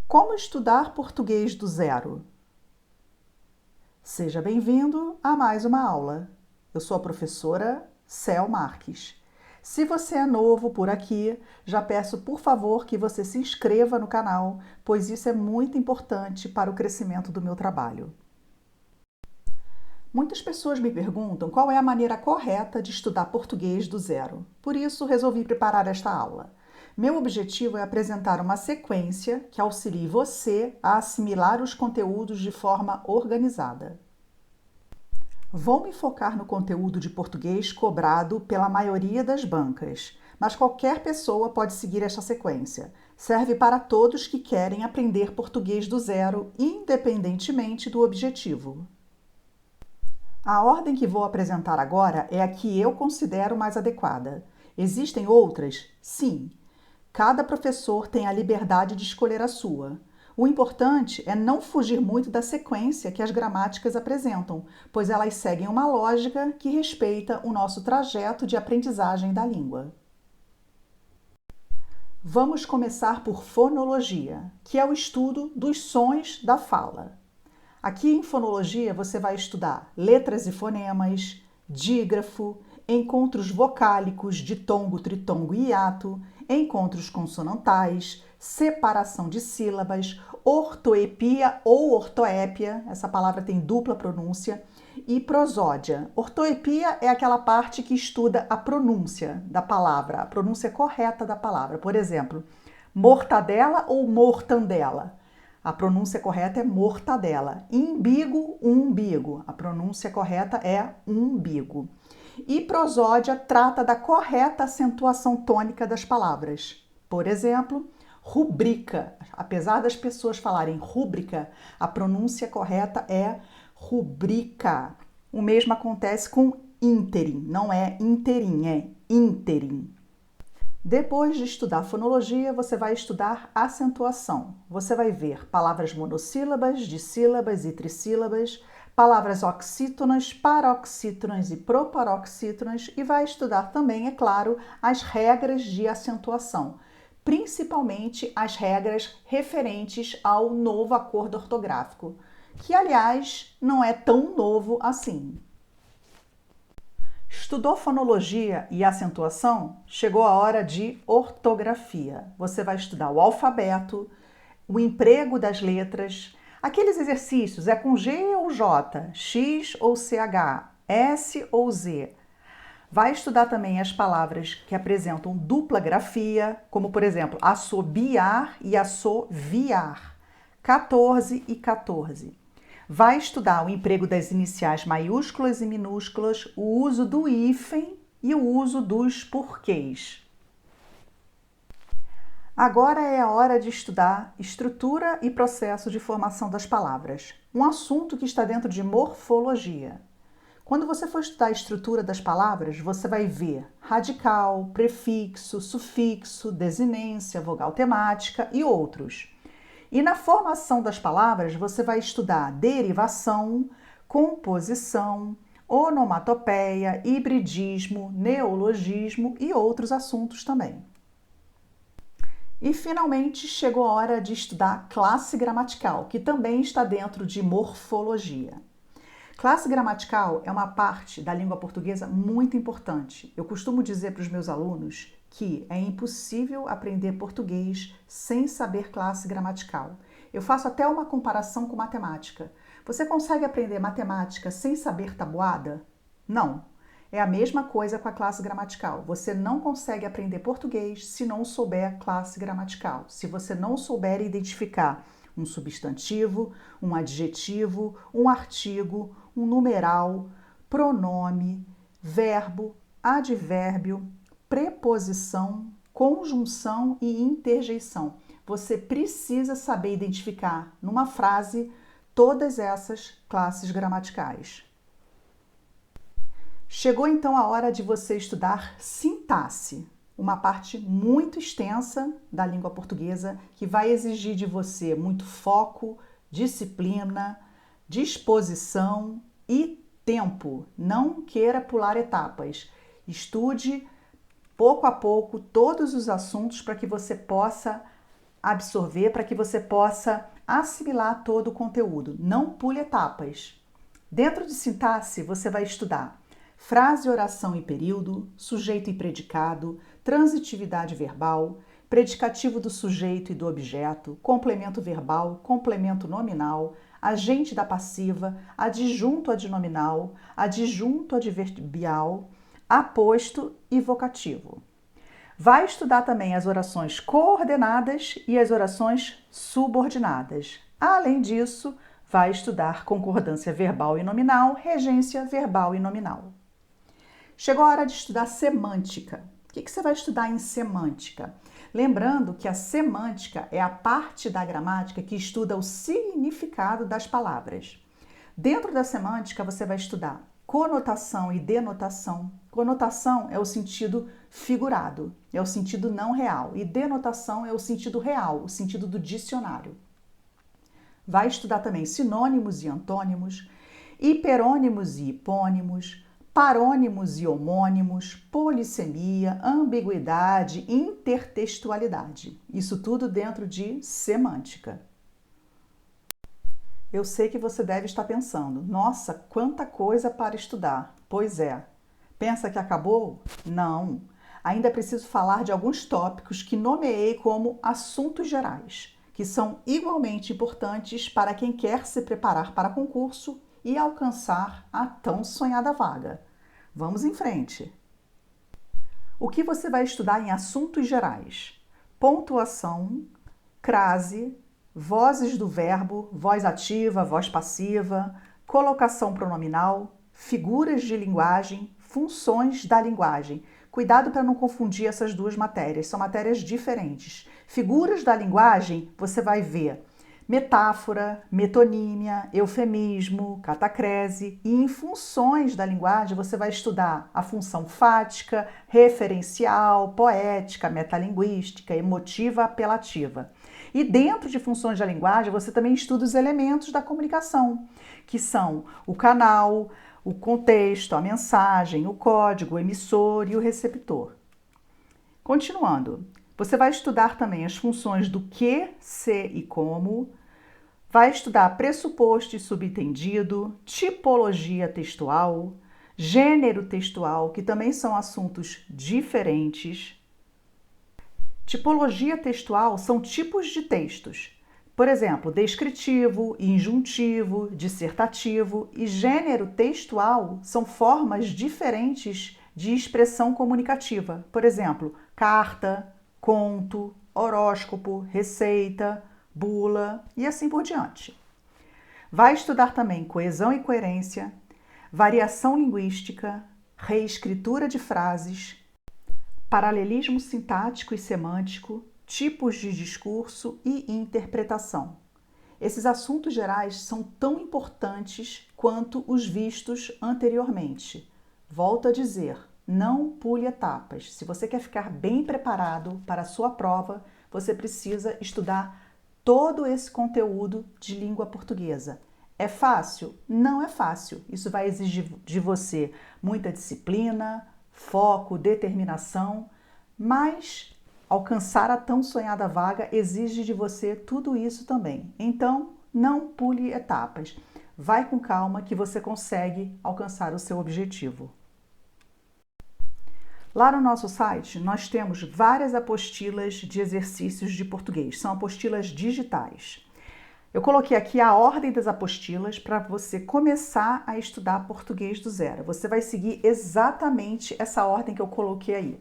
Como estudar português do zero? Seja bem-vindo a mais uma aula. Eu sou a professora Cel Marques. Se você é novo por aqui, já peço por favor que você se inscreva no canal, pois isso é muito importante para o crescimento do meu trabalho. Muitas pessoas me perguntam qual é a maneira correta de estudar português do zero. Por isso, resolvi preparar esta aula. Meu objetivo é apresentar uma sequência que auxilie você a assimilar os conteúdos de forma organizada. Vou me focar no conteúdo de português cobrado pela maioria das bancas, mas qualquer pessoa pode seguir esta sequência. Serve para todos que querem aprender português do zero, independentemente do objetivo. A ordem que vou apresentar agora é a que eu considero mais adequada. Existem outras? Sim. Cada professor tem a liberdade de escolher a sua. O importante é não fugir muito da sequência que as gramáticas apresentam, pois elas seguem uma lógica que respeita o nosso trajeto de aprendizagem da língua. Vamos começar por fonologia, que é o estudo dos sons da fala. Aqui em fonologia você vai estudar letras e fonemas, dígrafo, encontros vocálicos, ditongo, tritongo e hiato, encontros consonantais, separação de sílabas, ortoepia ou ortoépia, essa palavra tem dupla pronúncia, e prosódia. Ortoepia é aquela parte que estuda a pronúncia da palavra, a pronúncia correta da palavra. Por exemplo, mortadela ou mortandela. A pronúncia correta é mortadela. Imbigo, umbigo. A pronúncia correta é umbigo. E prosódia trata da correta acentuação tônica das palavras. Por exemplo, rubrica. Apesar das pessoas falarem rúbrica, a pronúncia correta é rubrica. O mesmo acontece com ínterim. Não é interim, é ínterim. Depois de estudar fonologia, você vai estudar acentuação. Você vai ver palavras monossílabas, dissílabas e trissílabas, palavras oxítonas, paroxítonas e proparoxítonas e vai estudar também, é claro, as regras de acentuação, principalmente as regras referentes ao novo acordo ortográfico, que, aliás, não é tão novo assim. Estudou fonologia e acentuação? Chegou a hora de ortografia. Você vai estudar o alfabeto, o emprego das letras, aqueles exercícios, é com G ou J, X ou CH, S ou Z. Vai estudar também as palavras que apresentam dupla grafia, como por exemplo, assobiar e assoviar, 14 e 14. Vai estudar o emprego das iniciais maiúsculas e minúsculas, o uso do hífen e o uso dos porquês. Agora é a hora de estudar estrutura e processo de formação das palavras, um assunto que está dentro de morfologia. Quando você for estudar a estrutura das palavras, você vai ver radical, prefixo, sufixo, desinência, vogal temática e outros. E na formação das palavras, você vai estudar derivação, composição, onomatopeia, hibridismo, neologismo e outros assuntos também. E finalmente chegou a hora de estudar classe gramatical, que também está dentro de morfologia. Classe gramatical é uma parte da língua portuguesa muito importante. Eu costumo dizer para os meus alunos que é impossível aprender português sem saber classe gramatical. Eu faço até uma comparação com matemática. Você consegue aprender matemática sem saber tabuada? Não. É a mesma coisa com a classe gramatical. Você não consegue aprender português se não souber classe gramatical. Se você não souber identificar um substantivo, um adjetivo, um artigo, um numeral, pronome, verbo, advérbio, preposição, conjunção e interjeição. Você precisa saber identificar numa frase todas essas classes gramaticais. Chegou então a hora de você estudar sintaxe, uma parte muito extensa da língua portuguesa que vai exigir de você muito foco, disciplina, disposição e tempo. Não queira pular etapas. Estude pouco a pouco todos os assuntos para que você possa absorver para que você possa assimilar todo o conteúdo. Não pule etapas. Dentro de sintaxe, você vai estudar frase, oração e período, sujeito e predicado, transitividade verbal, predicativo do sujeito e do objeto, complemento verbal, complemento nominal, agente da passiva, adjunto adnominal, adjunto adverbial, aposto e vocativo. Vai estudar também as orações coordenadas e as orações subordinadas. Além disso, vai estudar concordância verbal e nominal, regência verbal e nominal. Chegou a hora de estudar semântica. O que você vai estudar em semântica? Lembrando que a semântica é a parte da gramática que estuda o significado das palavras. Dentro da semântica, você vai estudar conotação e denotação. Conotação é o sentido figurado, é o sentido não real. E denotação é o sentido real, o sentido do dicionário. Vai estudar também sinônimos e antônimos, hiperônimos e hipônimos, parônimos e homônimos, polissemia, ambiguidade, intertextualidade. Isso tudo dentro de semântica. Eu sei que você deve estar pensando, nossa, quanta coisa para estudar. Pois é. Pensa que acabou? Não. Ainda preciso falar de alguns tópicos que nomeei como assuntos gerais, que são igualmente importantes para quem quer se preparar para concurso e alcançar a tão sonhada vaga. Vamos em frente. O que você vai estudar em assuntos gerais? Pontuação, crase, vozes do verbo, voz ativa, voz passiva, colocação pronominal, figuras de linguagem, funções da linguagem. Cuidado para não confundir essas duas matérias, são matérias diferentes. Figuras da linguagem, você vai ver metáfora, metonímia, eufemismo, catacrese, e em funções da linguagem você vai estudar a função fática, referencial, poética, metalinguística, emotiva, apelativa. E dentro de funções da linguagem você também estuda os elementos da comunicação, que são o canal, o contexto, a mensagem, o código, o emissor e o receptor. Continuando, você vai estudar também as funções do que, se e como, vai estudar pressuposto e subentendido, tipologia textual, gênero textual, que também são assuntos diferentes. Tipologia textual são tipos de textos. Por exemplo, descritivo, injuntivo, dissertativo, e gênero textual são formas diferentes de expressão comunicativa. Por exemplo, carta, conto, horóscopo, receita, bula e assim por diante. Vai estudar também coesão e coerência, variação linguística, reescritura de frases, paralelismo sintático e semântico, tipos de discurso e interpretação. Esses assuntos gerais são tão importantes quanto os vistos anteriormente. Volto a dizer, não pule etapas. Se você quer ficar bem preparado para a sua prova, você precisa estudar todo esse conteúdo de língua portuguesa. É fácil? Não é fácil. Isso vai exigir de você muita disciplina, foco, determinação, mas alcançar a tão sonhada vaga exige de você tudo isso também. Então, não pule etapas. Vai com calma que você consegue alcançar o seu objetivo. Lá no nosso site, nós temos várias apostilas de exercícios de português. São apostilas digitais. Eu coloquei aqui a ordem das apostilas para você começar a estudar português do zero. Você vai seguir exatamente essa ordem que eu coloquei aí.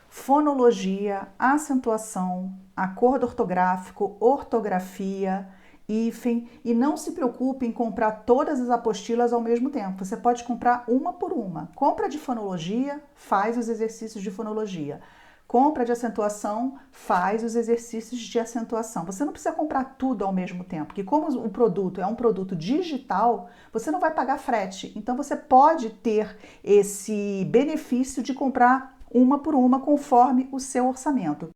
Fonologia, acentuação, acordo ortográfico, ortografia, hífen, e não se preocupe em comprar todas as apostilas ao mesmo tempo. Você pode comprar uma por uma. Compra de fonologia, faz os exercícios de fonologia. Compra de acentuação, faz os exercícios de acentuação. Você não precisa comprar tudo ao mesmo tempo, porque como o produto é um produto digital, você não vai pagar frete. Então você pode ter esse benefício de comprar uma por uma, conforme o seu orçamento.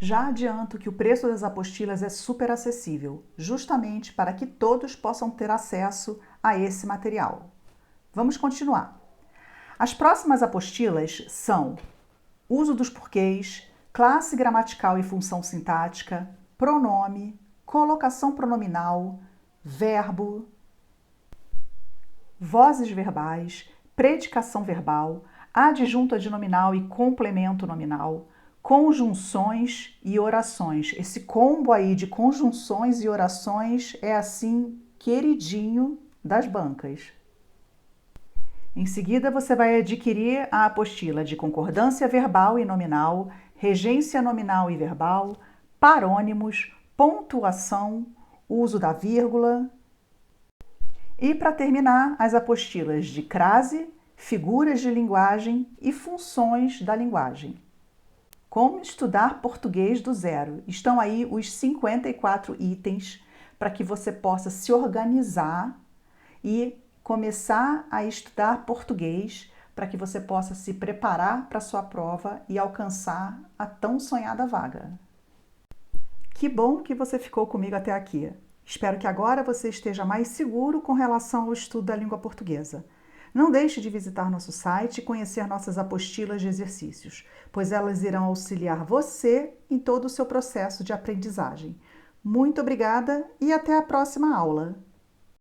Já adianto que o preço das apostilas é super acessível, justamente para que todos possam ter acesso a esse material. Vamos continuar. As próximas apostilas são uso dos porquês, classe gramatical e função sintática, pronome, colocação pronominal, verbo, vozes verbais, predicação verbal, adjunto adnominal e complemento nominal, conjunções e orações. Esse combo aí de conjunções e orações é assim queridinho das bancas. Em seguida, você vai adquirir a apostila de concordância verbal e nominal, regência nominal e verbal, parônimos, pontuação, uso da vírgula. E, para terminar, as apostilas de crase, figuras de linguagem e funções da linguagem. Como estudar português do zero? Estão aí os 54 itens para que você possa se organizar e começar a estudar português, para que você possa se preparar para a sua prova e alcançar a tão sonhada vaga. Que bom que você ficou comigo até aqui. Espero que agora você esteja mais seguro com relação ao estudo da língua portuguesa. Não deixe de visitar nosso site e conhecer nossas apostilas de exercícios, pois elas irão auxiliar você em todo o seu processo de aprendizagem. Muito obrigada e até a próxima aula!